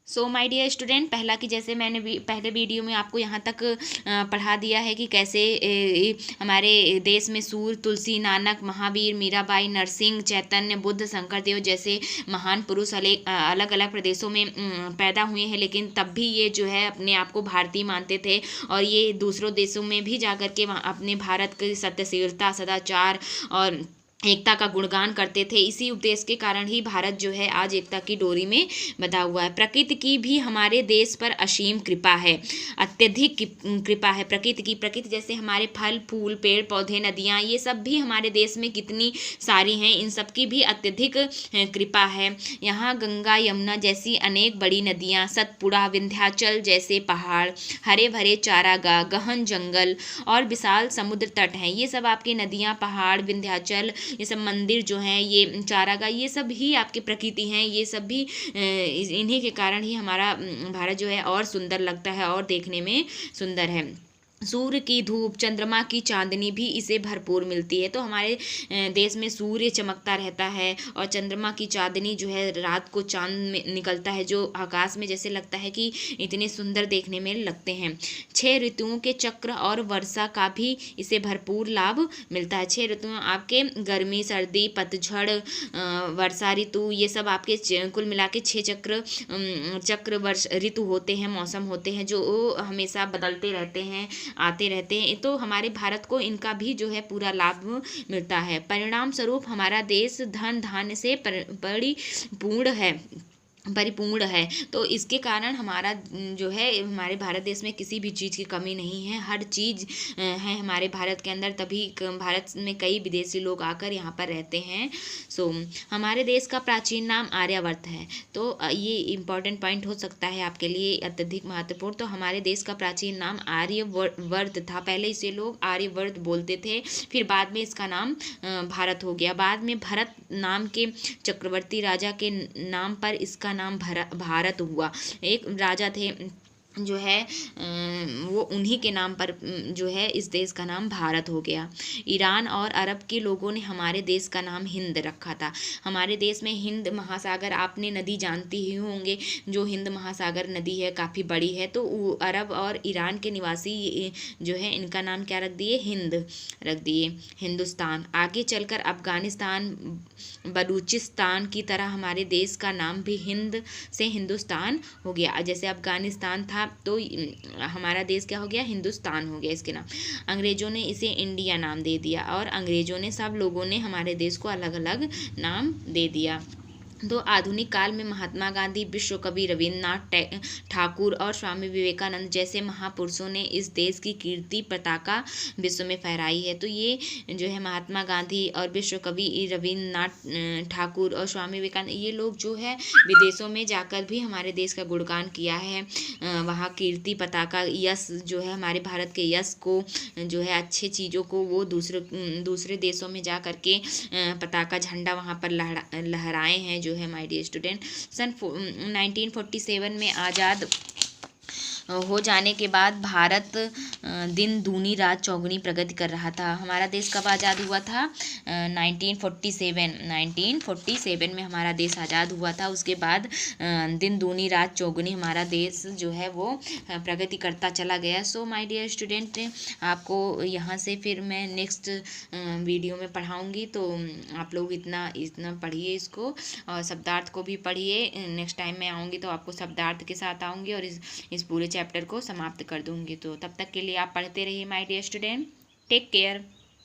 So my dear student, पहला कि जैसे मैंने पहले वीडियो में आपको यहाँ तक पढ़ा दिया है कि कैसे हमारे देश में सूर, तुलसी, नानक, महावीर, मीराबाई, नरसिंह, चैतन्य, बुद्ध, शंकरदेव जैसे महान पुरुष अलग अलग प्रदेशों में पैदा हुए हैं, लेकिन तब भी ये जो है अपने आप को भारतीय मानते थे और ये दूसरों देशों में भी जाकर के अपने भारत की सत्यशीलता, सदाचार और एकता का गुणगान करते थे। इसी उपदेश के कारण ही भारत जो है आज एकता की डोरी में बंधा हुआ है। प्रकृति की भी हमारे देश पर असीम कृपा है, अत्यधिक कृपा है प्रकृति की। प्रकृति जैसे हमारे फल फूल, पेड़ पौधे, नदियाँ, ये सब भी हमारे देश में कितनी सारी हैं, इन सब की भी अत्यधिक कृपा है। यहाँ गंगा, यमुना जैसी अनेक बड़ी नदियाँ, सतपुड़ा, विंध्याचल जैसे पहाड़, हरे भरे चारागाह, गहन जंगल और विशाल समुद्र तट हैं। ये सब आपकी नदियाँ, पहाड़, विंध्याचल, ये सब मंदिर जो हैं, ये चारागाह, ये सब ही आपकी प्रकृति हैं। ये सब भी इन्हीं के कारण ही हमारा भारत जो है और सुंदर लगता है और देखने में सुंदर है। सूर्य की धूप, चंद्रमा की चांदनी भी इसे भरपूर मिलती है। तो हमारे देश में सूर्य चमकता रहता है और चंद्रमा की चांदनी जो है, रात को चांद में निकलता है जो आकाश में, जैसे लगता है कि इतने सुंदर देखने में लगते हैं। 6 ऋतुओं के चक्र और वर्षा का भी इसे भरपूर लाभ मिलता है। 6 ऋतु आपके गर्मी, सर्दी, पतझड़, वर्षा ऋतु, ये सब आपके कुल मिला के 6 चक्र वर्ष ऋतु होते हैं, मौसम होते हैं जो हमेशा बदलते रहते हैं, आते रहते हैं। तो हमारे भारत को इनका भी जो है पूरा लाभ मिलता है। परिणाम स्वरूप हमारा देश धन धान्य से परिपूर्ण है। तो इसके कारण हमारा जो है, हमारे भारत देश में किसी भी चीज़ की कमी नहीं है, हर चीज़ है हमारे भारत के अंदर। तभी भारत में कई विदेशी लोग आकर यहाँ पर रहते हैं। सो हमारे देश का प्राचीन नाम आर्यावर्त है। तो ये इम्पॉर्टेंट पॉइंट हो सकता है आपके लिए अत्यधिक महत्वपूर्ण। तो हमारे देश का प्राचीन नाम आर्यवर्त था। पहले इसे लोग आर्यवर्त बोलते थे, फिर बाद में इसका नाम भारत हो गया। बाद में भरत नाम के चक्रवर्ती राजा के नाम पर इसका नाम भारत हुआ। एक राजा थे जो है वो उन्हीं के नाम पर जो है इस देश का नाम भारत हो गया। ईरान और अरब के लोगों ने हमारे देश का नाम हिंद रखा था। हमारे देश में हिंद महासागर, आपने नदी जानती ही होंगे, जो हिंद महासागर नदी है काफ़ी बड़ी है। तो अरब और ईरान के निवासी जो है इनका नाम क्या रख दिए, हिंद रख दिए, हिंदुस्तान। आगे चलकर अफगानिस्तान, बलूचिस्तान की तरह हमारे देश का नाम भी हिंद से हिंदुस्तान हो गया। जैसे अफगानिस्तान था तो हमारा देश क्या हो गया, हिंदुस्तान हो गया इसके नाम। अंग्रेज़ों ने इसे इंडिया नाम दे दिया और अंग्रेज़ों ने, सब लोगों ने हमारे देश को अलग अलग नाम दे दिया। तो आधुनिक काल में महात्मा गांधी, विश्व कवि रविन्द्रनाथ ठाकुर और स्वामी विवेकानंद जैसे महापुरुषों ने इस देश की कीर्ति पताका विश्व में फहराई है। तो ये जो है महात्मा गांधी और विश्व कवि रविन्द्रनाथ ठाकुर और स्वामी विवेकानंद, ये लोग जो है विदेशों में जाकर भी हमारे देश का गुणगान किया है। वहाँ कीर्ति पताका, यश जो है हमारे भारत के यश को, जो है अच्छे चीज़ों को, वो दूसरे देशों में जा कर के पताका, झंडा वहाँ पर लहराए हैं जो है माय डियर स्टूडेंट। सन 1947 में आज़ाद हो जाने के बाद भारत दिन दूनी रात चौगुनी प्रगति कर रहा था। हमारा देश कब आज़ाद हुआ था, 1947 में हमारा देश आज़ाद हुआ था। उसके बाद दिन दूनी रात चौगुनी हमारा देश जो है वो प्रगति करता चला गया। सो माय डियर स्टूडेंट, आपको यहाँ से फिर मैं नेक्स्ट वीडियो में पढ़ाऊँगी, तो आप लोग इतना पढ़िए इसको और शब्दार्थ को भी पढ़िए। नेक्स्ट टाइम मैं आऊँगी तो आपको शब्दार्थ के साथ आऊँगी और इस पूरे चैप्टर को समाप्त कर दूंगी। तो तब तक के लिए आप पढ़ते रहिए my dear student. Take care.